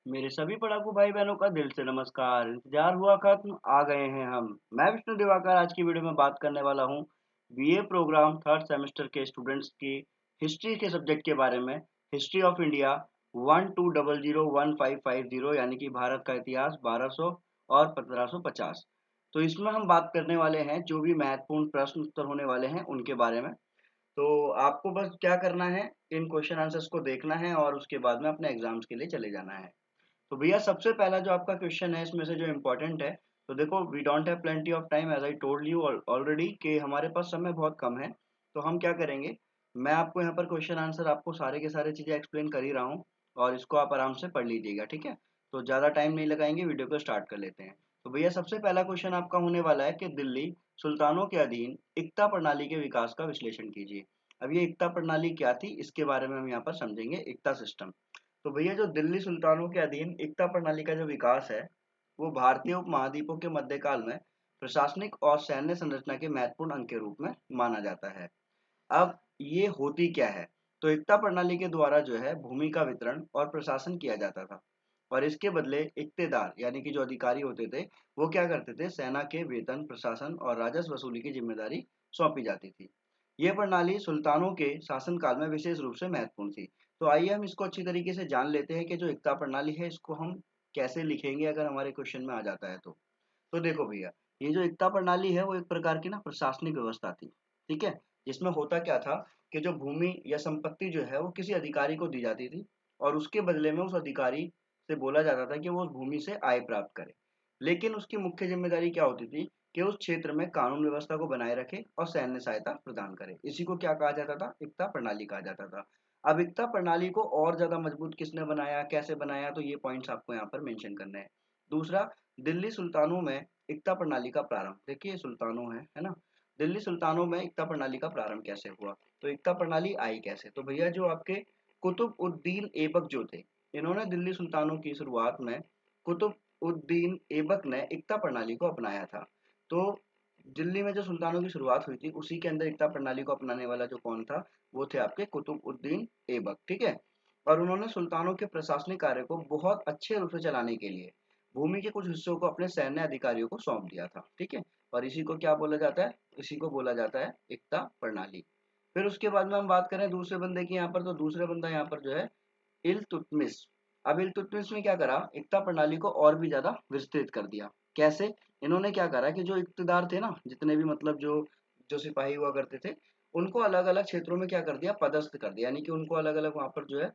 मेरे सभी पढ़ाकू भाई बहनों का दिल से नमस्कार। इंतजार हुआ खत्म, आ गए हैं हम। मैं विष्णु दिवाकर आज की वीडियो में बात करने वाला हूँ बीए प्रोग्राम थर्ड सेमेस्टर के स्टूडेंट्स की हिस्ट्री के सब्जेक्ट के बारे में। हिस्ट्री ऑफ इंडिया 12001550 यानी कि भारत का इतिहास 1200 और 1550। तो इसमें हम बात करने वाले हैं जो भी महत्वपूर्ण प्रश्न उत्तर होने वाले हैं उनके बारे में। तो आपको बस क्या करना है, इन क्वेश्चन आंसर्स को देखना है और उसके बाद में अपने एग्जाम्स के लिए चले जाना है। तो भैया सबसे पहला जो आपका क्वेश्चन है इसमें से जो इम्पोर्टेंट है, तो देखो we don't have plenty of time as I told you already कि हमारे पास समय बहुत कम है। तो हम क्या करेंगे, मैं आपको यहाँ पर क्वेश्चन आंसर आपको सारे के सारे चीज़ें एक्सप्लेन कर ही रहा हूँ और इसको आप आराम से पढ़ लीजिएगा, ठीक है। तो ज़्यादा टाइम नहीं लगाएंगे, वीडियो को स्टार्ट कर लेते हैं। तो भैया सबसे पहला क्वेश्चन आपका होने वाला है कि दिल्ली सुल्तानों के अधीन इक्ता प्रणाली के विकास का विश्लेषण कीजिए। अब ये इक्ता प्रणाली क्या थी इसके बारे में हम यहाँ पर समझेंगे, इक्ता सिस्टम। तो भैया जो दिल्ली सुल्तानों के अधीन एकता प्रणाली का जो विकास है वो भारतीय उपमहाद्वीपों के मध्यकाल में प्रशासनिक और सैन्य संरचना के महत्वपूर्ण अंग के रूप में माना जाता है। अब ये होती क्या है, तो एकता प्रणाली के द्वारा जो है भूमि का वितरण और प्रशासन किया जाता था और इसके बदले इक्तेदार यानी कि जो अधिकारी होते थे वो क्या करते थे, सेना के वेतन प्रशासन और राजस्व वसूली की जिम्मेदारी सौंपी जाती थी। यह प्रणाली सुल्तानों के शासनकाल में विशेष रूप से महत्वपूर्ण थी। तो आइए हम इसको अच्छी तरीके से जान लेते हैं कि जो एकता प्रणाली है इसको हम कैसे लिखेंगे अगर हमारे क्वेश्चन में आ जाता है तो। तो देखो भैया, ये जो एकता प्रणाली है वो एक प्रकार की ना प्रशासनिक व्यवस्था थी, ठीक है। जिसमें होता क्या था कि जो भूमि या संपत्ति जो है वो किसी अधिकारी को दी जाती थी और उसके बदले में उस अधिकारी से बोला जाता था कि वो उस भूमि से आय प्राप्त करे। लेकिन उसकी मुख्य जिम्मेदारी क्या होती थी कि उस क्षेत्र में कानून व्यवस्था को बनाए रखे और सैन्य सहायता प्रदान करे। इसी को क्या कहा जाता था, एकता प्रणाली कहा जाता था। अब एकता प्रणाली को और ज्यादा मजबूत किसने बनाया, कैसे बनाया, तो ये पॉइंट्स आपको यहाँ पर मेंशन करने हैं। दूसरा, दिल्ली सुल्तानों में एकता प्रणाली का प्रारंभ। देखिए सुल्तानों है ना। दिल्ली सुल्तानों में एकता प्रणाली का प्रारंभ कैसे हुआ, तो एकता प्रणाली आई कैसे, तो भैया जो आपके कुतुब उद्दीन ऐबक जो थे, इन्होंने दिल्ली सुल्तानों की शुरुआत में कुतुब उद्दीन ऐबक ने एकता प्रणाली को अपनाया था। तो दिल्ली में जो सुल्तानों की शुरुआत हुई थी उसी के अंदर एकता प्रणाली को अपनाने वाला जो कौन था, वो थे आपके कुतुब उद्दीन ऐबक, ठीक है। और उन्होंने सुल्तानों के प्रशासनिक कार्य को बहुत अच्छे रूप से चलाने के लिए भूमि के कुछ हिस्सों को अपने सैन्य अधिकारियों को सौंप दिया था, ठीक है। और इसी को क्या बोला जाता है, इसी को बोला जाता है एकता प्रणाली। फिर उसके बाद में हम बात करें दूसरे बंदे की यहाँ पर, तो दूसरे बंदा यहाँ पर जो है इल्तुतमिश। अब इल्तुतमिश ने क्या करा, एकता प्रणाली को और भी ज्यादा विस्तृत कर दिया। कैसे, इन्होंने क्या करा कि जो इक़्तिदार थे ना, जितने भी मतलब जो जो सिपाही हुआ करते थे, उनको अलग अलग क्षेत्रों में क्या कर दिया, पदस्थ कर दिया। यानी कि उनको अलग अलग वहां पर जो है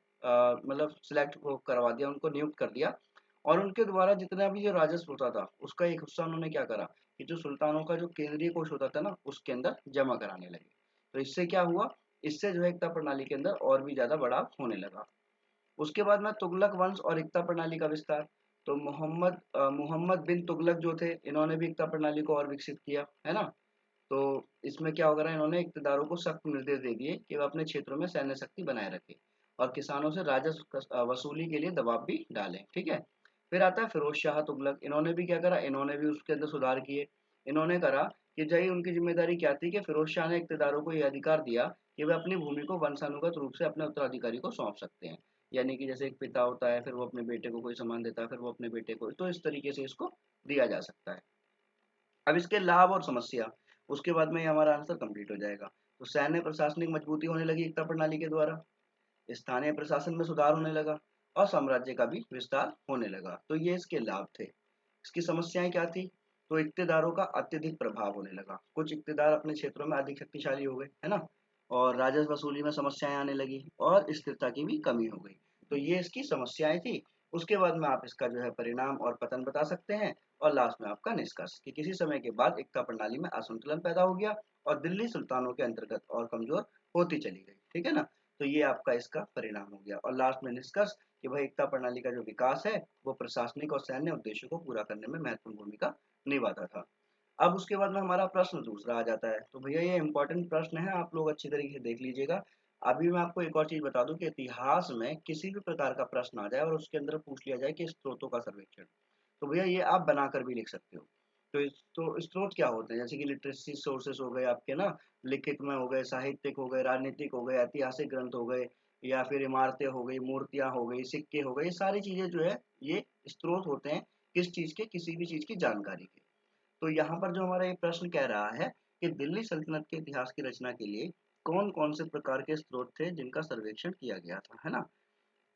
मतलब सिलेक्ट करवा दिया, उनको नियुक्त कर दिया। और उनके द्वारा जितना भी जो राजस्व होता था उसका एक हिस्सा उन्होंने क्या करा कि जो सुल्तानों का जो केंद्रीय कोष होता था ना उसके अंदर जमा कराने लगे। तो इससे क्या हुआ, इससे जो है एकता प्रणाली के अंदर और भी ज्यादा बढ़ाव होने लगा। उसके बाद में तुगलक वंश और एकता प्रणाली का विस्तार। तो मोहम्मद बिन तुगलक जो थे, इन्होंने भी एकता प्रणाली को और विकसित किया, है ना। तो इसमें क्या होगा, इन्होंने इक़्तिदारों को सख्त निर्देश दे दिए कि वह अपने क्षेत्रों में सैन्य शक्ति बनाए रखे और किसानों से राजस्व वसूली के लिए दबाव भी डालें, ठीक है। फिर आता है फिरोज शाह तुगलक। इन्होंने भी क्या करा, इन्होंने भी उसके अंदर सुधार किए। इन्होंने करा कि जय उनकी जिम्मेदारी क्या थी कि फिरोज शाह ने इक़्तिदारों को यह अधिकार दिया कि वे अपनी भूमि को वंशानुगत रूप से अपने उत्तराधिकारी को सौंप सकते हैं। यानी कि जैसे एक पिता होता है, फिर वो अपने बेटे को कोई सामान देता है, फिर वो अपने बेटे को, तो इस तरीके से इसको दिया जा सकता है। अब इसके लाभ और समस्या, उसके बाद में ये हमारा आंसर कंप्लीट हो जाएगा। तो सैन्य प्रशासनिक मजबूती होने लगी एकता प्रणाली के द्वारा, स्थानीय प्रशासन में सुधार होने लगा और साम्राज्य का भी विस्तार होने लगा। तो ये इसके लाभ थे। इसकी समस्याएं क्या थी, तो इक्तेदारों का अत्यधिक प्रभाव होने लगा। कुछ इक्तेदार अपने क्षेत्रों में अधिक शक्तिशाली हो गए, है ना। और राजस्व वसूली में समस्याएं आने लगी और स्थिरता की भी कमी हो गई। तो ये इसकी समस्याएं थी। उसके बाद में आप इसका जो है परिणाम और पतन बता सकते हैं। और लास्ट में आपका निष्कर्ष कि किसी समय के बाद एकता प्रणाली में असंतुलन पैदा हो गया और दिल्ली सुल्तानों के अंतर्गत और कमजोर होती चली गई, ठीक है ना। तो ये आपका इसका परिणाम हो गया और लास्ट में निष्कर्ष कि भाई एकता प्रणाली का जो विकास है वो प्रशासनिक और सैन्य उद्देश्यों को पूरा करने में महत्वपूर्ण भूमिका निभाता था। अब उसके बाद में हमारा प्रश्न दूसरा आ जाता है। तो भैया ये इंपॉर्टेंट प्रश्न है, आप लोग अच्छी तरीके से देख लीजिएगा। अभी मैं आपको एक और चीज बता दूं कि इतिहास में किसी भी प्रकार का प्रश्न आ जाए और उसके अंदर पूछ लिया जाए कि स्रोतों का सर्वेक्षण, तो भैया ये आप बनाकर भी लिख सकते हो। तो स्रोत क्या होते हैं, जैसे कि लिटरेसी सोर्सेस हो गए आपके ना, लिखित में हो गए, साहित्यिक हो गए, राजनीतिक हो गए, ऐतिहासिक ग्रंथ हो गए, या फिर इमारतें हो गई, मूर्तियां हो गई, सिक्के हो गए, ये सारी चीजें जो है ये स्रोत होते हैं किस चीज के, किसी भी चीज की जानकारी के। तो यहाँ पर जो हमारा ये प्रश्न कह रहा है कि दिल्ली सल्तनत के इतिहास की रचना के लिए कौन कौन से प्रकार के स्रोत थे जिनका सर्वेक्षण किया गया था, है ना।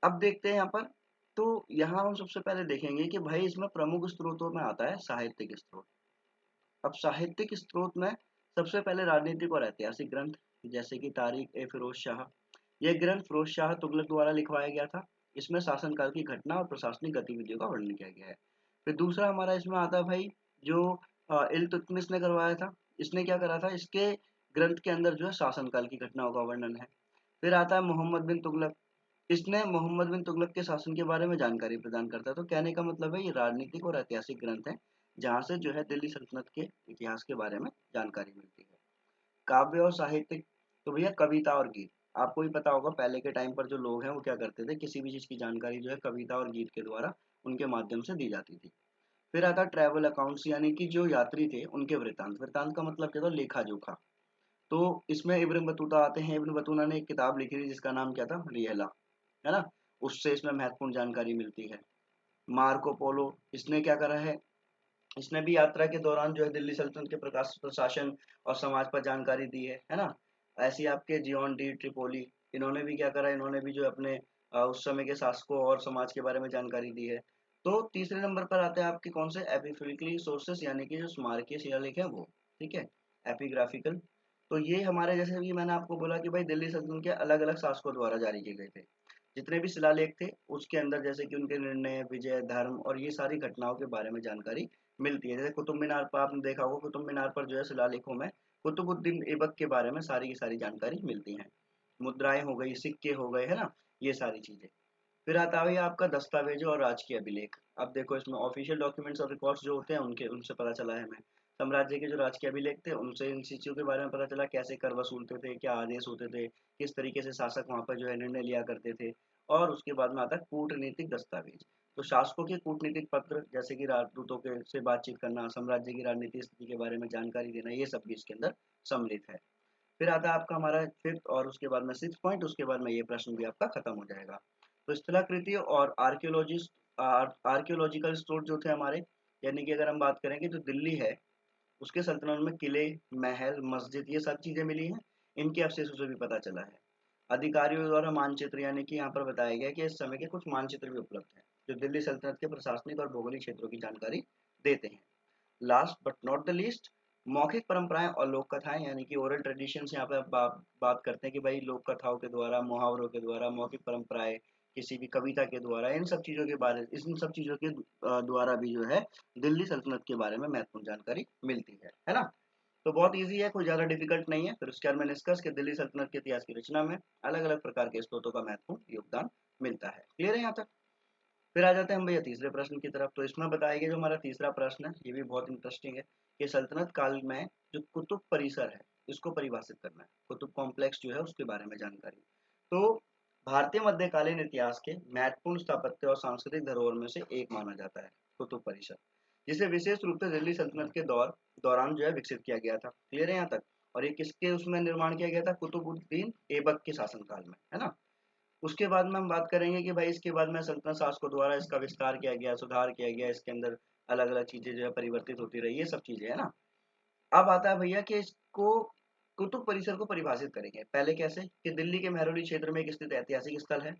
अब देखते हैं यहाँ पर, तो यहाँ हम सबसे पहले देखेंगे कि भाई इसमें प्रमुख स्रोतों में आता है साहित्यिक स्रोत। अब साहित्यिक स्रोत में सबसे पहले राजनीतिक और ऐतिहासिक ग्रंथ, जैसे कि तारीख ए फिरोज शाह। यह ग्रंथ फिरोज शाह तुगलक द्वारा लिखवाया गया था। इसमें शासनकाल की घटना और प्रशासनिक गतिविधियों का वर्णन किया गया है। फिर दूसरा हमारा इसमें आता है भाई, जो इल्तुतमिश ने करवाया था। इसने क्या करा था, इसके ग्रंथ के अंदर जो है शासनकाल की घटनाओं का वर्णन है। फिर आता है मोहम्मद बिन तुगलक। इसने मोहम्मद बिन तुगलक के शासन के बारे में जानकारी प्रदान करता है। तो कहने का मतलब है ये राजनीतिक और ऐतिहासिक ग्रंथ है जहाँ से जो है दिल्ली सल्तनत के इतिहास के बारे में जानकारी मिलती है। काव्य और साहित्य, तो भैया कविता और गीत। आपको भी पता होगा पहले के टाइम पर जो लोग हैं वो क्या करते थे, किसी भी चीज की जानकारी जो है कविता और गीत के द्वारा उनके माध्यम से दी जाती थी। फिर आता ट्रैवल अकाउंट्स, यानी कि जो यात्री थे उनके वृत्तांत। वृत्तांत का मतलब क्या था, लेखा जोखा। तो इसमें इब्न बतूता आते हैं। इब्न बतूता ने एक किताब लिखी थी जिसका नाम क्या था, रियला, है ना। उससे इसमें महत्वपूर्ण जानकारी मिलती है। मार्को पोलो, इसने क्या करा है, इसने भी यात्रा के दौरान जो है दिल्ली सल्तनत के प्रकाश प्रशासन और समाज पर जानकारी दी है ना। ऐसे ही आपके जियोन डी ट्रिपोली, इन्होंने भी क्या करा, इन्होंने भी जो अपने उस समय के शासकों और समाज के बारे में जानकारी दी है। तो तीसरे नंबर पर आते हैं आपके कौन से, एपिफिलिकली सोर्सेस, यानी कि जो स्मारकीय शिलालेख है वो, ठीक है, एपिग्राफिकल। तो ये हमारे, जैसे कि मैंने आपको बोला कि भाई दिल्ली सल्तनत के अलग अलग शासकों द्वारा जारी किए गए थे जितने भी शिलालेख थे, उसके अंदर जैसे कि उनके निर्णय, विजय, धर्म और ये सारी घटनाओं के बारे में जानकारी मिलती है। जैसे कुतुब मीनार पर आपने देखा होगा, कुतुब मीनार पर जो है शिलालेखों में कुतुबुद्दीन ऐबक के बारे में सारी की सारी जानकारी मिलती है। मुद्राएं हो गई, सिक्के हो गए, है ना, ये सारी चीजें। फिर आता है आपका दस्तावेज और राजकीय अभिलेख। अब देखो इसमें ऑफिशियल डॉक्यूमेंट्स और रिकॉर्ड्स जो होते हैं उनके, उनसे पता चला है हमें। साम्राज्य के जो राजकीय अभिलेख थे उनसे इन चीजों के बारे में पता चला, कैसे कर वसूलते थे, क्या आदेश होते थे, किस तरीके से शासक वहां पर जो है निर्णय लिया करते थे। और उसके बाद में आता है कूटनीतिक दस्तावेज। तो शासकों के कूटनीतिक पत्र, जैसे कि राजदूतों के से बातचीत करना, साम्राज्य की राजनीतिक स्थिति के बारे में जानकारी देना, ये सब भी इसके अंदर सम्मिलित है। फिर आता है आपका हमारा फिफ्थ और उसके बाद में सिक्स पॉइंट, उसके बाद में ये प्रश्न भी आपका खत्म हो जाएगा। तो स्थलाकृति और आर्कियोलॉजिकल स्रोत जो थे हमारे, यानी कि अगर हम बात करें कि जो दिल्ली है उसके सल्तनत में किले, महल, मस्जिद, ये सब चीजें मिली हैं। इनके अवशेषों से भी पता चला है। अधिकारियों द्वारा मानचित्र, यानी कि यहाँ पर बताया गया कि इस समय के कुछ मानचित्र भी उपलब्ध हैं जो दिल्ली सल्तनत के प्रशासनिक और भौगोलिक क्षेत्रों की जानकारी देते हैं। Last but not the least, मौखिक परंपराएं और लोक कथाएं, यानी कि ओरल ट्रेडिशंस। यहाँ पे बात करते हैं कि भाई लोक कथाओं के द्वारा, मुहावरों के द्वारा, मौखिक परंपराएं, किसी भी कविता के द्वारा, इन सब चीजों के बारे, इन सब चीजों के द्वारा भी जो है दिल्ली सल्तनत के बारे में महत्वपूर्ण जानकारी मिलती है ना। तो बहुत इजी है, कोई ज्यादा डिफिकल्ट नहीं है। फिर उसके बाद में डिस्कस के दिल्ली सल्तनत के इतिहास की रचना में अलग अलग प्रकार के स्रोतों का महत्वपूर्ण योगदान मिलता है। क्लियर है यहाँ तक। फिर आ जाते हैं हम भैया तीसरे प्रश्न की तरफ। तो इसमें बताया गया जो हमारा तीसरा प्रश्न है ये भी बहुत इंटरेस्टिंग है कि सल्तनत काल में जो कुतुब परिसर है इसको परिभाषित करना है। कुतुब कॉम्प्लेक्स जो है उसके बारे में जानकारी। तो भारतीय मध्यकालीन इतिहास के महत्वपूर्ण स्थापत्य और सांस्कृतिक धरोहर में से एक माना जाता है कुतुब परिसर, जिसे विशेष रूप से दिल्ली सल्तनत के दौरान जो है विकसित किया गया था। क्लियर है यहाँ तक। और ये किसके उसमें निर्माण किया गया था, कुतुबुद्दीन ऐबक के शासनकाल में, है ना। उसके बाद में हम बात करेंगे कि भाई इसके बाद में सल्तनत शासकों द्वारा इसका विस्तार किया गया, सुधार किया गया, इसके अंदर अलग अलग चीजें जो है परिवर्तित होती रही, ये सब चीजें, है ना। अब आता है भैया कि इसको कुतुब परिसर को परिभाषित करेंगे। पहले कैसे, कि दिल्ली के मेहरौली क्षेत्र में एक स्थित ऐतिहासिक स्थल है,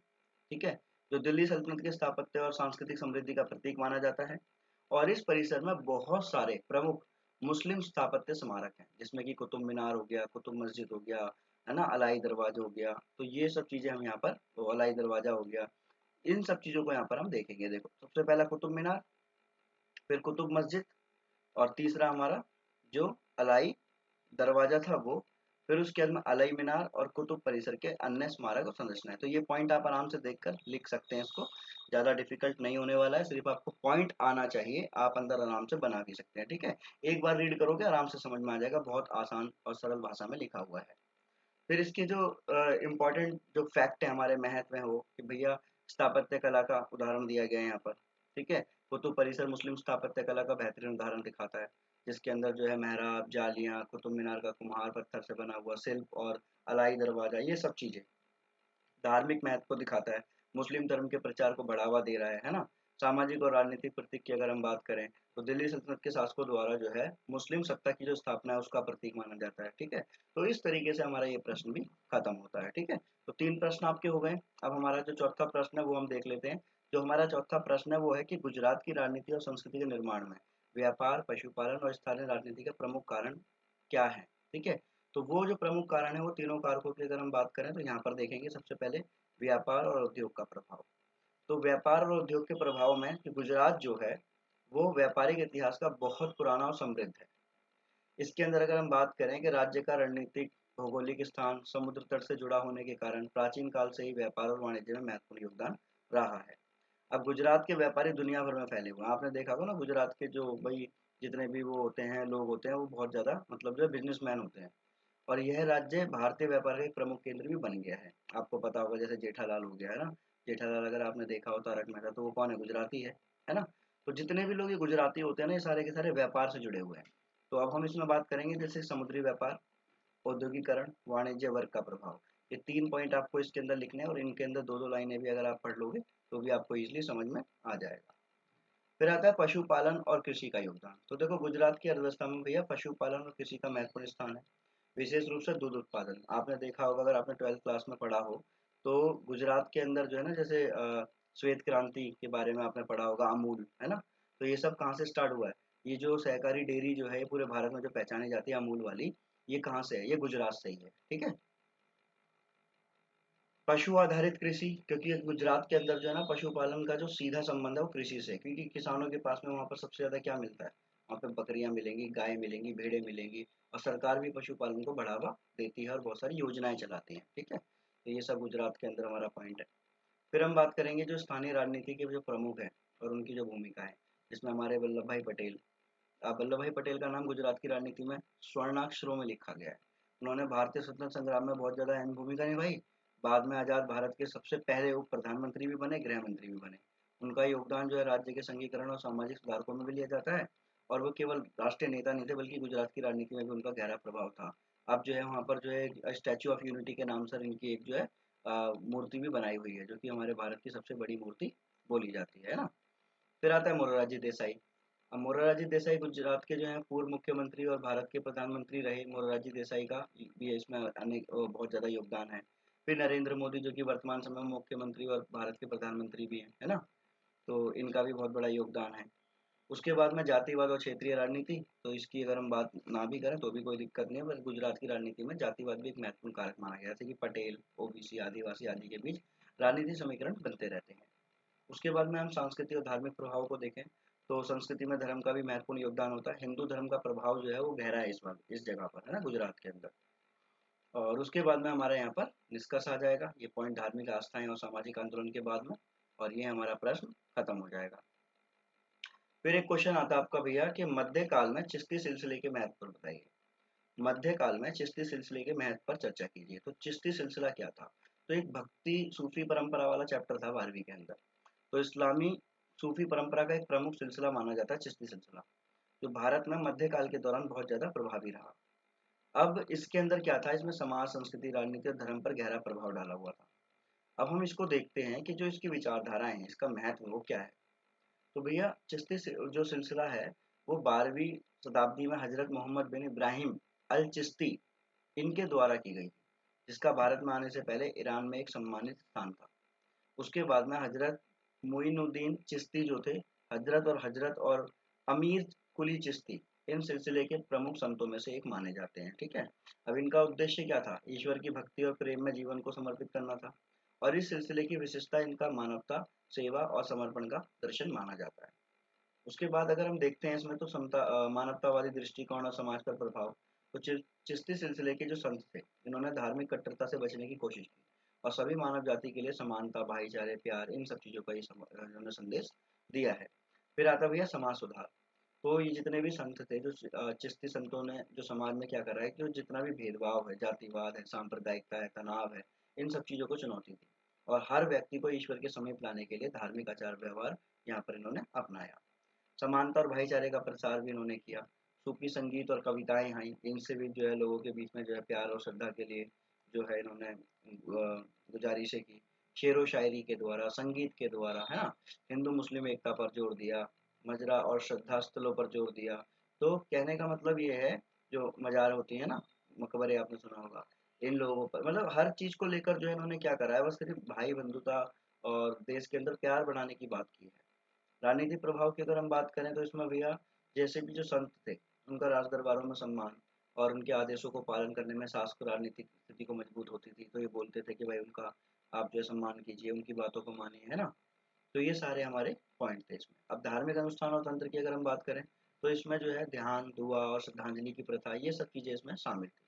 ठीक है, जो दिल्ली सल्तनत के स्थापत्य और सांस्कृतिक समृद्धि का प्रतीक माना जाता है। और इस परिसर में बहुत सारे प्रमुख मुस्लिम स्थापत्य स्मारक हैं, जिसमें कि कुतुब मीनार हो गया, कुतुब मस्जिद हो गया, है ना, अलाई दरवाजा हो गया। तो ये सब चीजें हम यहाँ पर, तो अलाई दरवाजा हो गया, इन सब चीजों को यहाँ पर हम देखेंगे। देखो सबसे पहला कुतुब मीनार, फिर कुतुब मस्जिद, और तीसरा हमारा जो अलाई दरवाजा था वो, फिर उसके बाद में अलई मीनार और कुतुब परिसर के अन्य स्मारक और संरचनाएं। तो ये पॉइंट आप आराम से देखकर लिख सकते हैं इसको, ज्यादा डिफिकल्ट नहीं होने वाला है, सिर्फ आपको पॉइंट आना चाहिए, आप अंदर आराम से बना भी सकते हैं, ठीक है। एक बार रीड करोगे आराम से समझ में आ जाएगा, बहुत आसान और सरल भाषा में लिखा हुआ है। फिर इसके जो इम्पोर्टेंट जो फैक्ट है हमारे महत्व में हो कि भैया स्थापत्य कला का उदाहरण दिया गया है यहाँ पर, ठीक है। कुतुब परिसर मुस्लिम स्थापत्य कला का बेहतरीन उदाहरण दिखाता है, जिसके अंदर जो है मेहराब, जालियां, कुतुब मीनार का कुम्हार पत्थर से बना हुआ शिल्प और अलाई दरवाजा, ये सब चीजें। धार्मिक महत्व को दिखाता है, मुस्लिम धर्म के प्रचार को बढ़ावा दे रहा है ना। सामाजिक और राजनीतिक प्रतीक की अगर हम बात करें तो दिल्ली सल्तनत के शासकों द्वारा जो है मुस्लिम सत्ता की जो स्थापना है उसका प्रतीक माना जाता है, ठीक है। तो इस तरीके से हमारा ये प्रश्न भी खत्म होता है, ठीक है। तो 3 प्रश्न आपके हो गए। अब हमारा जो चौथा प्रश्न है वो हम देख लेते हैं। जो हमारा चौथा प्रश्न है वो है कि गुजरात की राजनीति और संस्कृति के निर्माण में व्यापार, पशुपालन और स्थानीय राजनीति का प्रमुख कारण क्या है, ठीक है। तो वो जो प्रमुख कारण है वो तीनों कारकों की अगर हम बात करें तो यहाँ पर देखेंगे सबसे पहले व्यापार और उद्योग का प्रभाव। तो व्यापार और उद्योग के प्रभाव में कि गुजरात जो है वो व्यापारिक इतिहास का बहुत पुराना और समृद्ध है। इसके अंदर अगर हम बात करें कि राज्य का रणनीतिक भौगोलिक स्थान समुद्र तट से जुड़ा होने के कारण प्राचीन काल से ही व्यापार और वाणिज्य में महत्वपूर्ण योगदान रहा है। अब गुजरात के व्यापारी दुनिया भर में फैले हुए हैं। आपने देखा होगा ना गुजरात के जो भाई जितने भी वो होते हैं लोग होते हैं वो बहुत ज़्यादा मतलब जो बिजनेसमैन होते हैं। और यह राज्य भारतीय व्यापार का एक प्रमुख केंद्र भी बन गया है। आपको पता होगा जैसे जेठालाल हो गया है ना, जेठालाल अगर आपने देखा हो तारक मेहता तो वो कौन है, गुजराती है ना। तो जितने भी लोग ये गुजराती होते हैं ना ये सारे के सारे व्यापार से जुड़े हुए हैं। तो अब हम इसमें बात करेंगे जैसे समुद्री व्यापार, औद्योगिकरण, वाणिज्य वर्ग का प्रभाव। ये 3 पॉइंट आपको इसके अंदर लिखने हैं और इनके अंदर 2-2 लाइनें भी अगर आप पढ़ लोगे तो भी आपको ईज़िली समझ में आ जाएगा। फिर आता है पशुपालन और कृषि का योगदान। तो देखो गुजरात की अर्थव्यवस्था में भैया पशुपालन और कृषि का महत्वपूर्ण स्थान है। विशेष रूप से दूध उत्पादन। आपने देखा होगा अगर आपने 12th क्लास में पढ़ा हो तो गुजरात के अंदर जो है ना जैसे श्वेत क्रांति के बारे में आपने पढ़ा होगा, अमूल है ना। तो ये सब कहाँ से स्टार्ट हुआ है, ये जो सहकारी डेयरी जो है ये पूरे भारत में जो पहचानी जाती है अमूल वाली, ये कहाँ से है, ये गुजरात से ही है, ठीक है। पशु आधारित कृषि, क्योंकि गुजरात के अंदर जो है ना पशुपालन का जो सीधा संबंध है वो कृषि से, क्योंकि किसानों के पास में वहाँ पर सबसे ज्यादा क्या मिलता है, वहाँ पे बकरियां मिलेंगी, गाय मिलेंगी, भेड़ें मिलेंगी। और सरकार भी पशुपालन को बढ़ावा देती है और बहुत सारी योजनाएं चलाती है, ठीक है। तो ये सब गुजरात के अंदर हमारा पॉइंट है। फिर हम बात करेंगे जो स्थानीय राजनीति के जो प्रमुख है और उनकी जो भूमिका है, जिसमें हमारे वल्लभ भाई पटेल। वल्लभ भाई पटेल का नाम गुजरात की राजनीति में स्वर्णाक्षरों में लिखा गया है। उन्होंने भारतीय स्वतंत्रता संग्राम में बहुत ज़्यादा अहम भूमिका निभाई। बाद में आज़ाद भारत के सबसे पहले वो प्रधानमंत्री भी बने, गृह मंत्री भी बने। उनका योगदान जो है राज्य के संघीकरण और सामाजिक सुधारकों में भी लिया जाता है। और वो केवल राष्ट्रीय नेता नहीं थे बल्कि गुजरात की राजनीति में भी उनका गहरा प्रभाव था। अब जो है वहाँ पर जो है स्टैचू ऑफ यूनिटी के नाम से इनकी एक जो है मूर्ति भी बनाई हुई है, जो कि हमारे भारत की सबसे बड़ी मूर्ति बोली जाती है ना। फिर आता है मोरारजी देसाई। अब मोरारजी देसाई गुजरात के जो है पूर्व मुख्यमंत्री और भारत के प्रधानमंत्री रहे। मोरारजी देसाई का भी इसमें अनेक बहुत ज़्यादा योगदान है। फिर नरेंद्र मोदी जो कि वर्तमान समय में मुख्यमंत्री और भारत के प्रधानमंत्री भी हैं, है ना। तो इनका भी बहुत बड़ा योगदान है। उसके बाद में जातिवाद और क्षेत्रीय राजनीति, तो इसकी अगर हम बात ना भी करें तो भी कोई दिक्कत नहीं है, बस गुजरात की राजनीति में जातिवाद भी एक महत्वपूर्ण कारक माना गया है, जैसे कि पटेल, ओबीसी, आदिवासी आदि के बीच राजनीतिक समीकरण बनते रहते हैं। उसके बाद में हम सांस्कृतिक और धार्मिक प्रभाव को देखें तो संस्कृति में धर्म का भी महत्वपूर्ण योगदान होता है। हिंदू धर्म का प्रभाव जो है वो गहरा है इस जगह पर, है ना, गुजरात के अंदर। और उसके बाद में हमारे यहाँ पर निष्कर्ष आ जाएगा, ये पॉइंट धार्मिक आस्थाएं और सामाजिक आंदोलन के बाद में, और ये हमारा प्रश्न खत्म हो जाएगा। फिर एक क्वेश्चन आता है आपका भैया कि मध्यकाल में चिश्ती सिलसिले के महत्व पर बताइए। मध्यकाल में चिश्ती सिलसिले के महत्व पर चर्चा कीजिए। तो चिश्ती सिलसिला क्या था, तो एक भक्ति सूफी परंपरा वाला चैप्टर था 12वीं के अंदर। तो इस्लामी सूफी परंपरा का एक प्रमुख सिलसिला माना जाता है चिश्ती सिलसिला, जो भारत में मध्यकाल के दौरान बहुत ज्यादा प्रभावी रहा। अब इसके अंदर क्या था, इसमें समाज, संस्कृति, राजनीति और धर्म पर गहरा प्रभाव डाला हुआ था। अब हम इसको देखते हैं कि जो इसकी विचारधाराएं हैं, इसका महत्व वो क्या है। तो भैया जो सिलसिला है वो 12वीं शताब्दी में हजरत मोहम्मद बिन इब्राहिम अल चिश्ती इनके द्वारा की गई थी, जिसका भारत में आने से पहले ईरान में एक सम्मानित स्थान था। उसके बाद में हजरत मोइनुद्दीन चिश्ती जो थे, हजरत और अमीर कुली चिश्ती इन सिलसिले के प्रमुख संतों में से एक माने जाते हैं, ठीक है। अब इनका उद्देश्य क्या था, ईश्वर की भक्ति और प्रेम में जीवन को समर्पित करना था। और इस सिलसिले की विशेषता इनका मानवता, सेवा और समर्पण का दर्शन माना जाता है। उसके बाद अगर हम देखते हैं इसमें तो मानवतावादी दृष्टिकोण और समाज पर प्रभाव। तो चिश्ती सिलसिले के जो संत थे इन्होंने धार्मिक कट्टरता से बचने की कोशिश की और सभी मानव जाति के लिए समानता, भाईचारे, प्यार, इन सब चीज़ों का ही इन्होंने संदेश दिया है। फिर आता भैया समाज सुधार। तो ये जितने भी संत थे, जो चिश्ती संतों ने जो समाज में क्या करा है कि जो जितना भी भेदभाव है, जातिवाद है, सांप्रदायिकता है, तनाव है, इन सब चीज़ों को चुनौती दी और हर व्यक्ति को ईश्वर के समीप लाने के लिए धार्मिक आचार व्यवहार यहाँ पर इन्होंने अपनाया। समानता और भाईचारे का प्रसार भी इन्होंने किया। सूफी संगीत और कविताएं आई, इनसे भी जो है लोगों के बीच में जो है प्यार और श्रद्धा के लिए जो है इन्होंने गुजारिशें की, शेरो शायरी के द्वारा, संगीत के द्वारा, है ना, हिंदू मुस्लिम एकता पर जोर दिया, मजरा और श्रद्धा स्थलों पर जोर दिया। तो कहने का मतलब ये है, जो मजार होती है ना, मकबरे आपने सुना होगा, इन लोगों पर मतलब हर चीज को लेकर जो है इन्होंने क्या करा है, बस सिर्फ भाई बंधुता और देश के अंदर प्यार बढ़ाने की बात की है। राजनीतिक प्रभाव की अगर हम बात करें तो इसमें भैया जैसे भी जो संत थे उनका राज दरबारों में सम्मान और उनके आदेशों को पालन करने में शासक राजनीतिक स्थिति को मजबूत होती थी, तो ये बोलते थे कि भाई उनका आप जो है सम्मान कीजिए, उनकी बातों को मानिए, है ना। तो ये सारे हमारे पॉइंट थे इसमें। अब धार्मिक अनुष्ठान और तंत्र की अगर हम बात करें तो इसमें जो है ध्यान, दुआ और श्रद्धांजलि की प्रथा, ये सब चीजें इसमें शामिल थी।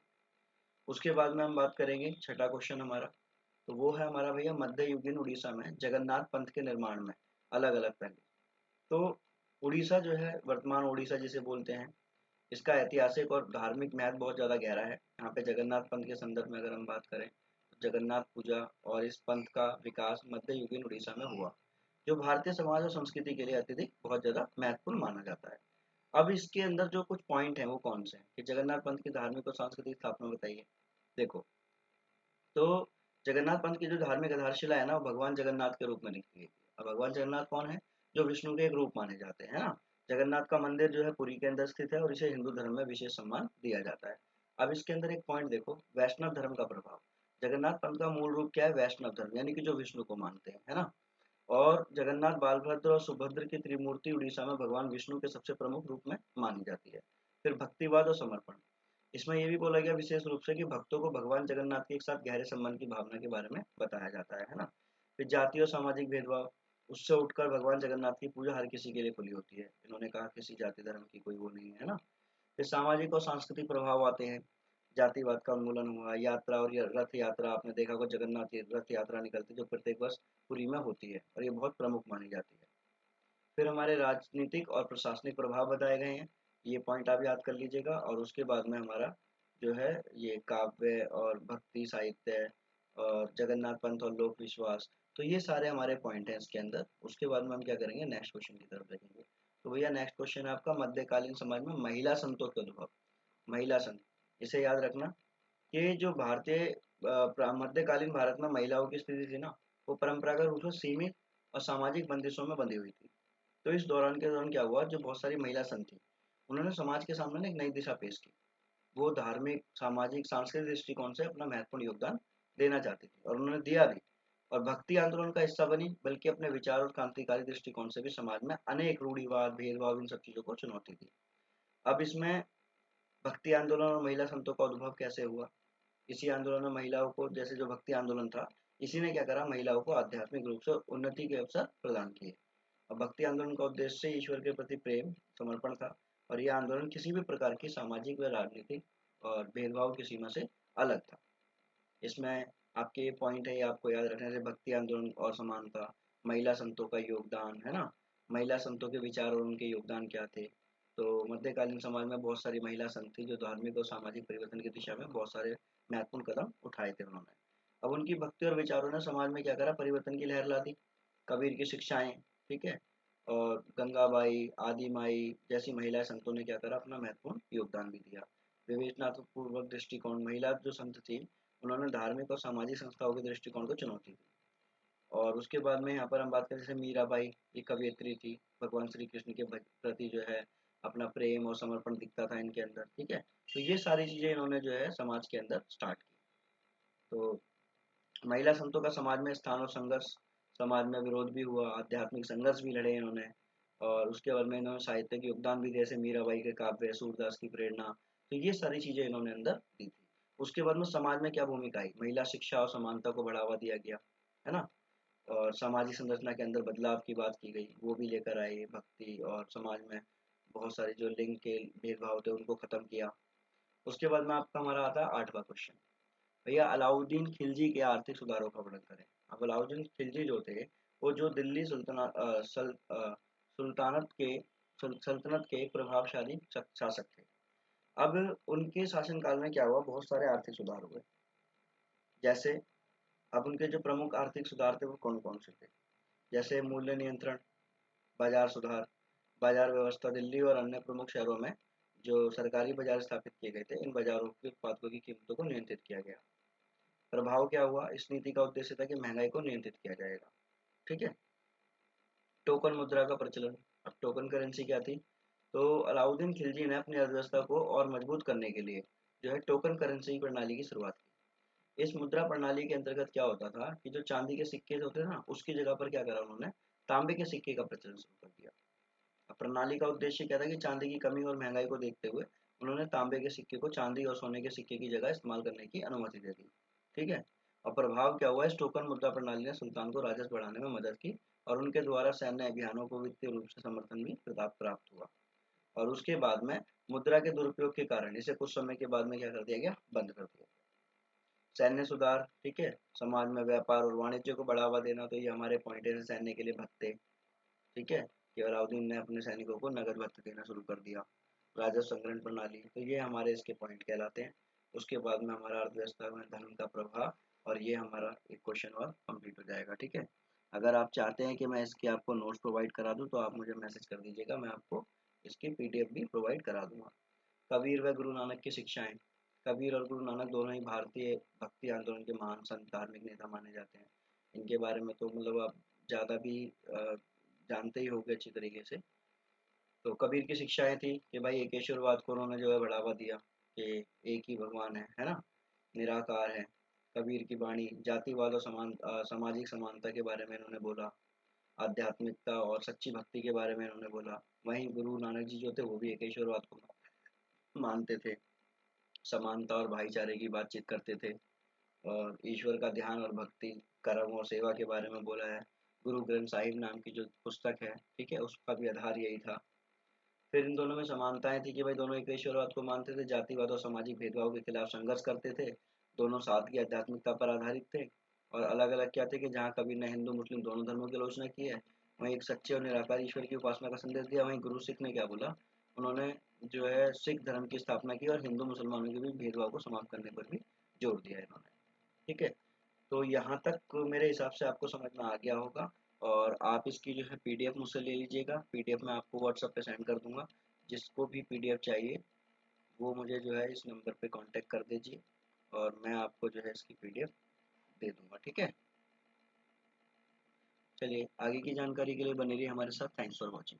उसके बाद में हम बात करेंगे छठा क्वेश्चन हमारा, तो वो है हमारा भैया मध्य युगीन उड़ीसा में जगन्नाथ पंथ के निर्माण में अलग अलग पहलू। तो उड़ीसा जो है, वर्तमान उड़ीसा जिसे बोलते हैं, इसका ऐतिहासिक और धार्मिक महत्व बहुत ज़्यादा गहरा है। यहाँ पे जगन्नाथ पंथ के संदर्भ में अगर हम बात करें तो जगन्नाथ पूजा और इस पंथ का विकास मध्य युगीन उड़ीसा में हुआ, जो भारतीय समाज और संस्कृति के लिए अत्यधिक बहुत ज़्यादा महत्वपूर्ण माना जाता है। अब इसके अंदर जो कुछ पॉइंट हैं वो कौन से हैं कि जगन्नाथ पंथ की धार्मिक और सांस्कृतिक स्थापना बताइए। देखो, तो जगन्नाथ पंथ की जो धार्मिक आधारशिला है ना, वो भगवान जगन्नाथ के रूप में दिखती है। अब भगवान जगन्नाथ कौन है? जो विष्णु के एक रूप माने जाते हैं, है ना। जगन्नाथ का मंदिर जो है पुरी के अंदर स्थित है और इसे हिंदू धर्म में विशेष सम्मान दिया जाता है। अब इसके अंदर एक पॉइंट देखो, वैष्णव धर्म का प्रभाव। जगन्नाथ पंथ का मूल रूप क्या है? वैष्णव धर्म, यानी कि जो विष्णु को मानते हैं, है ना। और जगन्नाथ, बालभद्र और सुभद्र की त्रिमूर्ति उड़ीसा में भगवान विष्णु के सबसे प्रमुख रूप में मानी जाती है। फिर भक्तिवाद और समर्पण, इसमें ये भी बोला गया विशेष रूप से कि भक्तों को भगवान जगन्नाथ के एक साथ गहरे संबंध की भावना के बारे में बताया जाता है ना। फिर जाति और सामाजिक भेदभाव, उससे उठकर भगवान जगन्नाथ की पूजा हर किसी के लिए खुली होती है। इन्होंने कहा किसी जाति धर्म की कोई वो नहीं है ना। फिर सामाजिक और सांस्कृतिक प्रभाव आते हैं, जातिवाद का उन्मूलन हुआ, यात्रा और रथ यात्रा, आपने देखा होगा जगन्नाथ की रथ यात्रा निकलती है जो प्रत्येक वर्ष पुरी में होती है और ये बहुत प्रमुख मानी जाती है। फिर हमारे राजनीतिक और प्रशासनिक प्रभाव बताए गए हैं, ये पॉइंट आप याद कर लीजिएगा। और उसके बाद में हमारा जो है ये काव्य और भक्ति साहित्य और जगन्नाथ पंथ और लोक विश्वास, तो ये सारे हमारे पॉइंट हैं इसके अंदर। उसके बाद में हम क्या करेंगे, नेक्स्ट क्वेश्चन की तरफ देखेंगे। तो भैया नेक्स्ट क्वेश्चन है आपका मध्यकालीन समाज में महिला संतों के अनुभव। महिला संत, इसे याद रखना कि जो भारतीय मध्यकालीन भारत में महिलाओं की स्थिति थी ना, वो परंपरागत रूप से सीमित और सामाजिक बंदिशों में बंधी हुई थी। तो इस दौरान के दौरान क्या हुआ, जो बहुत सारी महिला संत थी उन्होंने समाज के सामने ना एक नई दिशा पेश की। वो धार्मिक, सामाजिक, सांस्कृतिक दृष्टिकोण से अपना महत्वपूर्ण योगदान देना चाहती थी और उन्होंने दिया भी। और भक्ति आंदोलन का हिस्सा बनी, बल्कि अपने विचार और क्रांतिकारी दृष्टिकोण से भी समाज में अनेक रूढ़िवाद, भेदभाव, इन सब चीजों को चुनौती दी। अब इसमें भक्ति आंदोलन और महिला संतों का उद्भव कैसे हुआ? इसी आंदोलन में महिलाओं को, जैसे जो भक्ति आंदोलन था, इसी ने क्या करा, महिलाओं को आध्यात्मिक रूप से उन्नति के अवसर प्रदान किए। और भक्ति आंदोलन का उद्देश्य ईश्वर के प्रति प्रेम, समर्पण था। और यह आंदोलन किसी भी प्रकार की सामाजिक व राजनीतिक और भेदभाव की सीमा से अलग था। इसमें आपके ये पॉइंट है, ये आपको याद रखने से भक्ति आंदोलन और समानता, महिला संतों का योगदान, है ना। महिला संतों के विचार और उनके योगदान क्या थे? तो मध्यकालीन समाज में बहुत सारी महिला संत थी जो धार्मिक और सामाजिक परिवर्तन की दिशा में बहुत सारे महत्वपूर्ण कदम उठाए थे उन्होंने। अब उनकी भक्ति और विचारों ने समाज में क्या करा, परिवर्तन की लहर ला दी। कबीर की शिक्षाएं, ठीक है, और गंगाबाई, आदि माई जैसी महिला संतों ने क्या करा, अपना महत्वपूर्ण योगदान भी दिया। विवेचनात्मक दृष्टिकोण, महिला जो संत थी उन्होंने धार्मिक और सामाजिक संस्थाओं के दृष्टिकोण को चुनौती दी। और उसके बाद में यहाँ पर हम बात करें, जैसे मीराबाई, ये कवयित्री थी, भगवान श्री कृष्ण के प्रति जो है अपना प्रेम और समर्पण दिखता था इनके अंदर, ठीक है। तो ये सारी चीजें इन्होंने जो है समाज के अंदर स्टार्ट की। तो महिला संतों का समाज में स्थान और संघर्ष, समाज में विरोध भी हुआ, आध्यात्मिक संघर्ष भी लड़े इन्होंने। और उसके बाद में इन्होंने साहित्य के योगदान भी दिए, जैसे मीराबाई के काव्य, सूरदास की प्रेरणा, तो ये सारी चीजें इन्होंने अंदर दी थी। उसके बाद में समाज में क्या भूमिका आई, महिला शिक्षा और समानता को बढ़ावा दिया गया, है ना। और सामाजिक संरचना के अंदर बदलाव की बात की गई, वो भी लेकर आए भक्ति, और समाज में बहुत सारे जो लिंग के भेदभाव थे उनको खत्म किया। उसके बाद में आपका हमारा आता है आठवां क्वेश्चन, भैया अलाउद्दीन खिलजी के आर्थिक सुधारों का वर्णन करें। अब अलाउद्दीन खिलजी जो थे, वो जो दिल्ली सुल्तानत के सल्तनत के एक प्रभावशाली शासक थे। अब उनके शासनकाल में क्या हुआ, बहुत सारे आर्थिक सुधार हुए। जैसे अब उनके जो प्रमुख आर्थिक सुधार थे वो कौन कौन से थे? जैसे मूल्य नियंत्रण, बाजार सुधार, बाजार व्यवस्था, दिल्ली और अन्य प्रमुख शहरों में जो सरकारी बाजार स्थापित किए गए थे, इन बाजारों के उत्पादकों की कीमतों को नियंत्रित किया गया। प्रभाव क्या हुआ, इस नीति का उद्देश्य था कि महंगाई को नियंत्रित किया जाएगा। ठीक है। टोकन मुद्रा का प्रचलन। अब टोकन करेंसी क्या थी, तो अलाउद्दीन खिलजी ने अपनी अर्थव्यवस्था को और मजबूत करने के लिए जो है टोकन करेंसी प्रणाली की शुरुआत की। इस मुद्रा प्रणाली के अंतर्गत क्या होता था कि जो चांदी के सिक्के होते थे ना, उसकी जगह पर क्या करा उन्होंने, तांबे के सिक्के का प्रचलन शुरू कर दिया। अब प्रणाली का उद्देश्य क्या था कि चांदी की कमी और महंगाई को देखते हुए उन्होंने तांबे के सिक्के को चांदी और सोने के सिक्के की जगह इस्तेमाल करने की अनुमति दे दी। ठीक है। और प्रभाव क्या हुआ, इस टोकन मुद्रा प्रणाली ने सुल्तान को राजस्व बढ़ाने में मदद की और उनके द्वारा सैन्य अभियानों को वित्तीय रूप से समर्थन भी प्राप्त हुआ। और उसके बाद में मुद्रा के दुरुपयोग के कारण इसे कुछ समय के बाद में क्या कर दिया गया, बंद कर दिया गया। सैन्य सुधार। ठीक है। समाज में व्यापार और वाणिज्य को बढ़ावा देना, तो ये हमारे पॉइंट है। सैन्य के लिए भत्ते। ठीक है, कि अलाउद्दीन ने अपने सैनिकों को नगद भत्ते देना शुरू कर दिया। राजस्व संग्रहण प्रणाली, तो ये हमारे इसके पॉइंट कहलाते हैं। उसके बाद में हमारा अर्थव्यवस्था में धन का प्रभाव, और ये हमारा एक क्वेश्चन और कंप्लीट हो जाएगा। ठीक है। अगर आप चाहते हैं कि मैं इसके आपको नोट्स प्रोवाइड करा दूं, तो आप मुझे मैसेज कर दीजिएगा, मैं आपको इसकी पीडीएफ भी प्रोवाइड करा दूंगा। कबीर व गुरु नानक की शिक्षाएं। कबीर और गुरु नानक दोनों ही भारतीय भक्ति आंदोलन के महान संत धार्मिक नेता माने जाते हैं। इनके बारे में तो मतलब आप ज़्यादा भी जानते ही होंगे अच्छी तरीके से। तो कबीर की शिक्षाएं थी कि भाई एकेश्वरवाद को उन्होंने जो है बढ़ावा दिया, कि एक ही भगवान है ना, निराकार है। कबीर की वाणी जातिवाद और सामाजिक समानता के बारे में इन्होंने बोला। आध्यात्मिकता और सच्ची भक्ति के बारे में इन्होंने बोला। वहीं गुरु नानक जी जो थे वो भी एकेश्वरवाद को मानते थे, समानता और भाईचारे की बातचीत करते थे, और ईश्वर का ध्यान और भक्ति, कर्म और सेवा के बारे में बोला है। गुरु ग्रंथ साहिब नाम की जो पुस्तक है, ठीक है, उसका भी आधार यही था। फिर इन दोनों में समानताएं थी कि भाई दोनों एक ईश्वरवाद को मानते थे, जातिवाद और सामाजिक भेदभाव के खिलाफ संघर्ष करते थे। दोनों साथ की आध्यात्मिकता पर आधारित थे। और अलग अलग क्या थे कि जहाँ कबीर ने हिंदू मुस्लिम दोनों धर्मों की आलोचना की है, वहीं एक सच्चे और निराकार ईश्वर की उपासना का संदेश दिया। वहीं गुरु सिख ने क्या बोला, उन्होंने जो है सिख धर्म की स्थापना की और हिंदू मुसलमानों के बीच भेदभाव को समाप्त करने पर भी जोर दिया इन्होंने। ठीक है। तो यहाँ तक मेरे हिसाब से आपको समझ में आ गया होगा। और आप इसकी जो है पीडीएफ मुझसे ले लीजिएगा, पीडीएफ मैं आपको व्हाट्सएप पे सेंड कर दूंगा। जिसको भी पीडीएफ चाहिए वो मुझे जो है इस नंबर पे कांटेक्ट कर दीजिए, और मैं आपको जो है इसकी पीडीएफ दे दूंगा। ठीक है। चलिए, आगे की जानकारी के लिए बने रहिए हमारे साथ। Thanks for watching.